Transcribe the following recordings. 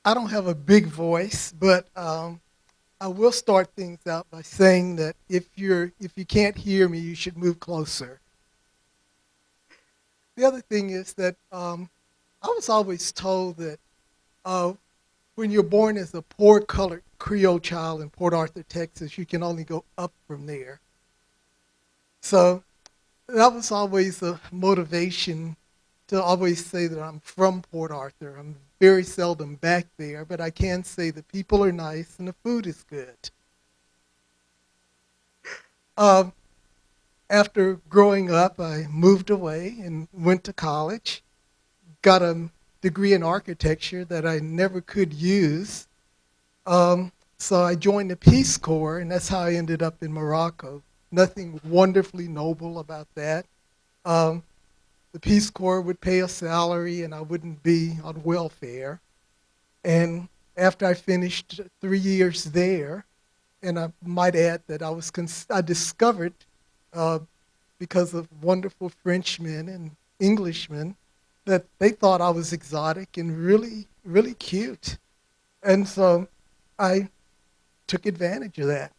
I don't have a big voice, but I will start things out by saying that if you can't hear me, you should move closer. The other thing is that I was always told that uh, when you're born as a poor colored Creole child in Port Arthur, Texas, you can only go up from there. So that was always a motivation to always say that I'm from Port Arthur. I'm very seldom back there, but I can say the people are nice and the food is good. Um, After growing up, I moved away and went to college, got a degree in architecture that I never could use. So I joined the Peace Corps, and that's how I ended up in Morocco. Nothing wonderfully noble about that. Um, the Peace Corps would pay a salary, and I wouldn't be on welfare. And after I finished 3 years there, and I might add that I discovered uh, because of wonderful Frenchmen and Englishmen that they thought I was exotic and really, really cute. And so I took advantage of that.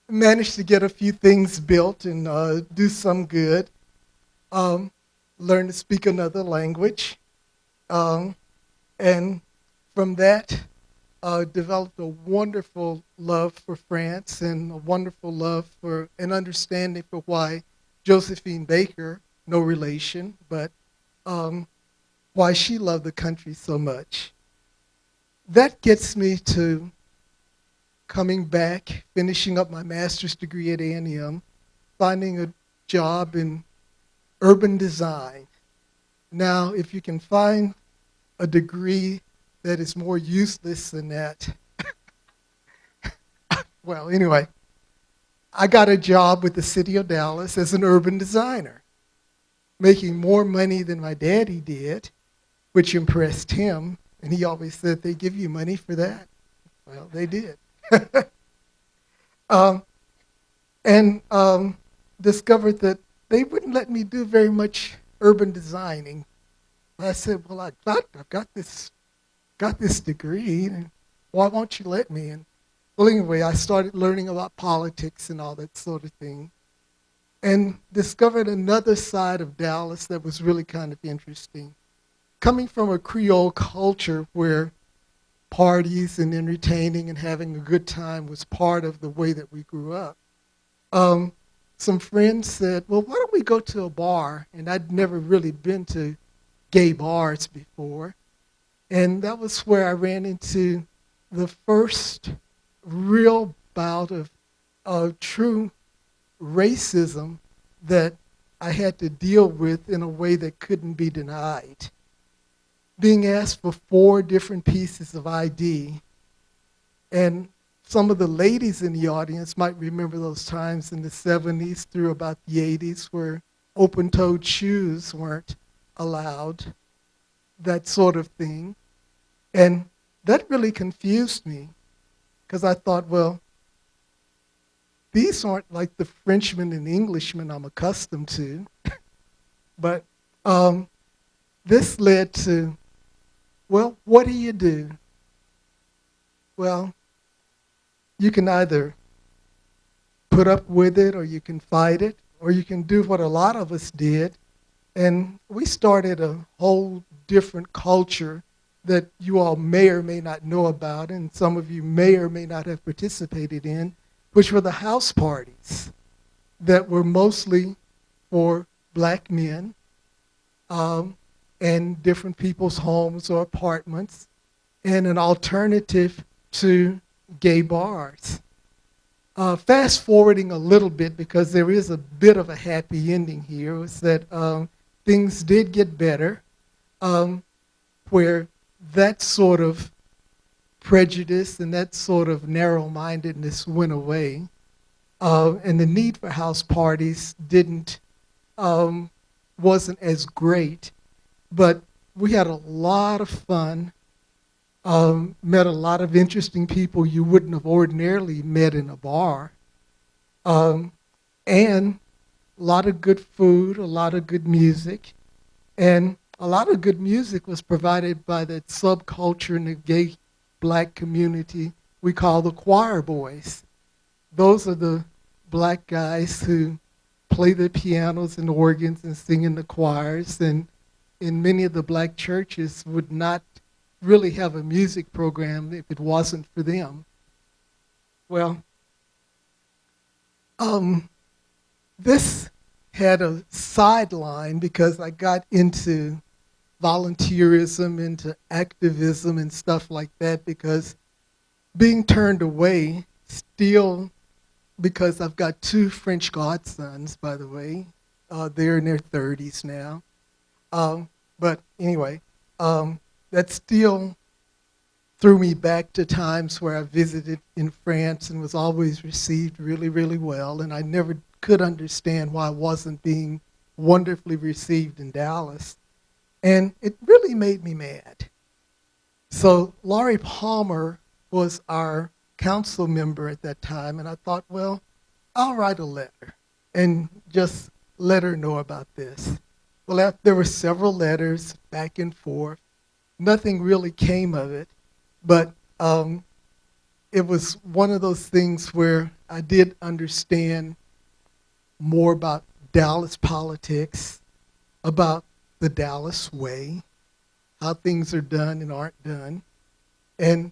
Managed to get a few things built and do some good. Um, Learned to speak another language. Um, and from that, developed a wonderful love for France and a wonderful love for an understanding for why Josephine Baker, no relation, but um, why she loved the country so much. That gets me to coming back, finishing up my master's degree at A&M, finding a job in urban design. Now, if you can find a degree that is more useless than that, well, anyway, I got a job with the city of Dallas as an urban designer, making more money than my daddy did, which impressed him. And he always said, they give you money for that. Well, they did. um, and discovered that they wouldn't let me do very much urban designing. I said, well, I've got this degree, and why won't you let me? And well, anyway, I started learning about politics and all that sort of thing, and discovered another side of Dallas that was really kind of interesting. Coming from a Creole culture where parties and entertaining and having a good time was part of the way that we grew up, um, some friends said, well, why don't we go to a bar? And I'd never really been to gay bars before. And that was where I ran into the first real bout of true racism that I had to deal with in a way that couldn't be denied. Being asked for 4 different pieces of ID, and some of the ladies in the audience might remember those times in the 70s through about the 80s where open-toed shoes weren't allowed, that sort of thing. And that really confused me because I thought, well, these aren't like the Frenchmen and Englishmen I'm accustomed to. But this led to, well, what do you do? Well, you can either put up with it or you can fight it, or you can do what a lot of us did. And we started a whole different culture that you all may or may not know about, and some of you may or may not have participated in, which were the house parties that were mostly for black men um, and different people's homes or apartments, and an alternative to gay bars. Fast forwarding a little bit, because there is a bit of a happy ending here, is that things did get better, where that sort of prejudice and that sort of narrow-mindedness went away, and the need for house parties um, wasn't as great, but we had a lot of fun, met a lot of interesting people you wouldn't have ordinarily met in a bar, um, and a lot of good food, a lot of good music. And a lot of good music was provided by that subculture in the gay black community we call the choir boys. Those are the black guys who play the pianos and organs and sing in the choirs. And in many of the black churches would not really have a music program if it wasn't for them. Well, um, this had a sideline because I got into volunteerism, into activism and stuff like that because being turned away still because I've got two French godsons, by the way. They're in their 30s now. But anyway, that still threw me back to times where I visited in France and was always received really, really well. And I never could understand why I wasn't being wonderfully received in Dallas. And it really made me mad. So Laurie Palmer was our council member at that time, and I thought, well, I'll write a letter and just let her know about this. Well, there were several letters back and forth. Nothing really came of it, but it was one of those things where I did understand more about Dallas politics, about the Dallas way, how things are done and aren't done. And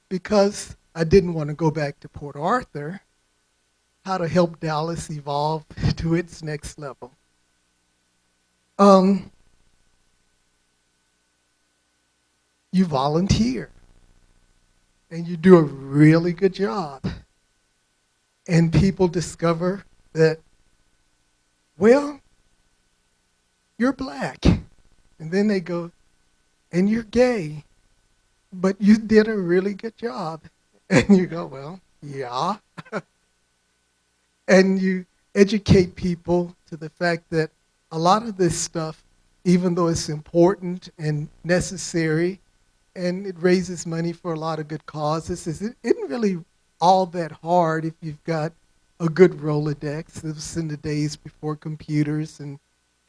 because I didn't want to go back to Port Arthur, how to help Dallas evolve to its next level. Um, you volunteer and you do a really good job. And people discover that, well, you're black. And then they go, and you're gay, but you did a really good job. And you go, well, yeah. And you educate people to the fact that a lot of this stuff, even though it's important and necessary, and it raises money for a lot of good causes, it isn't really all that hard if you've got a good Rolodex. This was in the days before computers and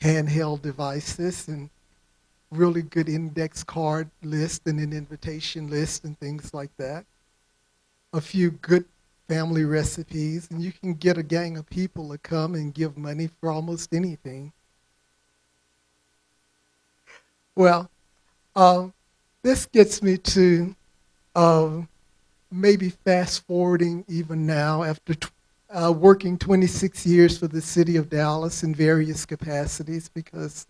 handheld devices and really good index card list and an invitation list and things like that. A few good family recipes, and you can get a gang of people to come and give money for almost anything. Well, this gets me to uh, maybe fast forwarding even now after working 26 years for the city of Dallas in various capacities because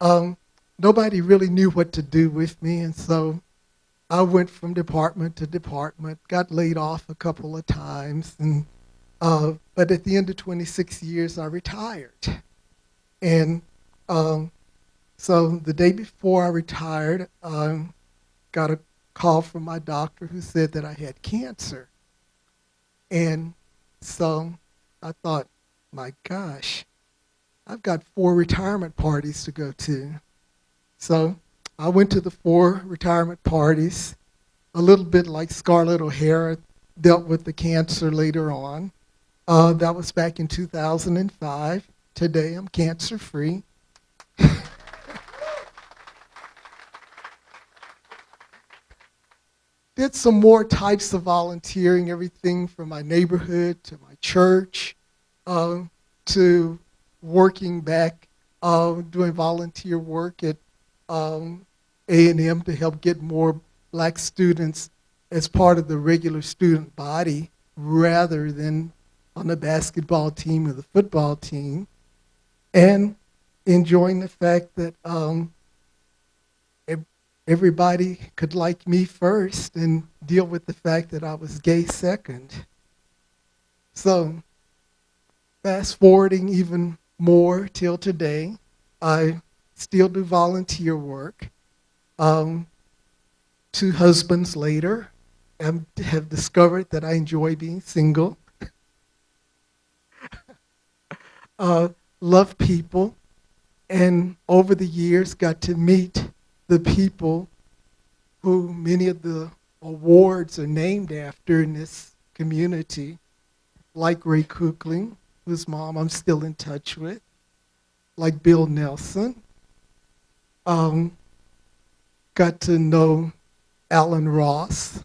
um, nobody really knew what to do with me. And so I went from department to department, got laid off a couple of times. But at the end of 26 years, I retired. And um, so the day before I retired, got a call from my doctor who said that I had cancer. And so I thought, my gosh, I've got 4 retirement parties to go to. So I went to the 4 retirement parties, a little bit like Scarlett O'Hara dealt with the cancer later on. That was back in 2005. Today I'm cancer free. Did some more types of volunteering, everything from my neighborhood to my church to working back, doing volunteer work at A&M to help get more black students as part of the regular student body rather than on the basketball team or the football team, and enjoying the fact that everybody could like me first and deal with the fact that I was gay second. So fast forwarding even more till today, I still do volunteer work. 2 husbands later, I have discovered that I enjoy being single. Love people, and over the years got to meet the people who many of the awards are named after in this community, like Ray Kukling, whose mom I'm still in touch with, like Bill Nelson, Um, got to know Alan Ross,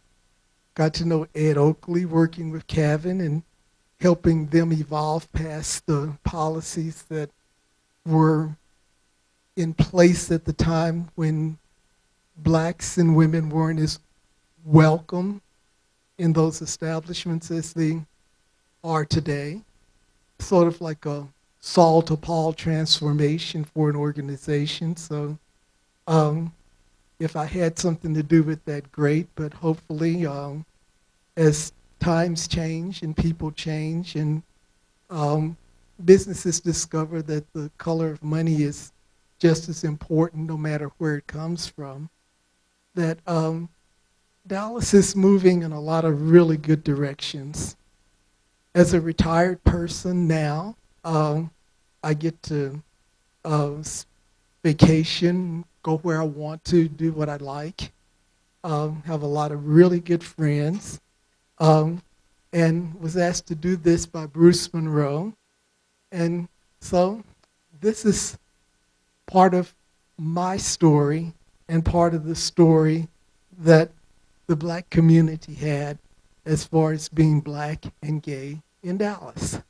got to know Ed Oakley working with Kevin and helping them evolve past the policies that were in place at the time when blacks and women weren't as welcome in those establishments as they are today. Sort of like a Saul to Paul transformation for an organization. So um, if I had something to do with that, great. But hopefully, as times change and people change and um, businesses discover that the color of money is just as important no matter where it comes from, that Dallas is moving in a lot of really good directions. As a retired person now, I get to uh, vacation, go where I want to, do what I like, have a lot of really good friends, um, and was asked to do this by Bruce Monroe. And so this is part of my story and part of the story that the black community had as far as being black and gay in Dallas.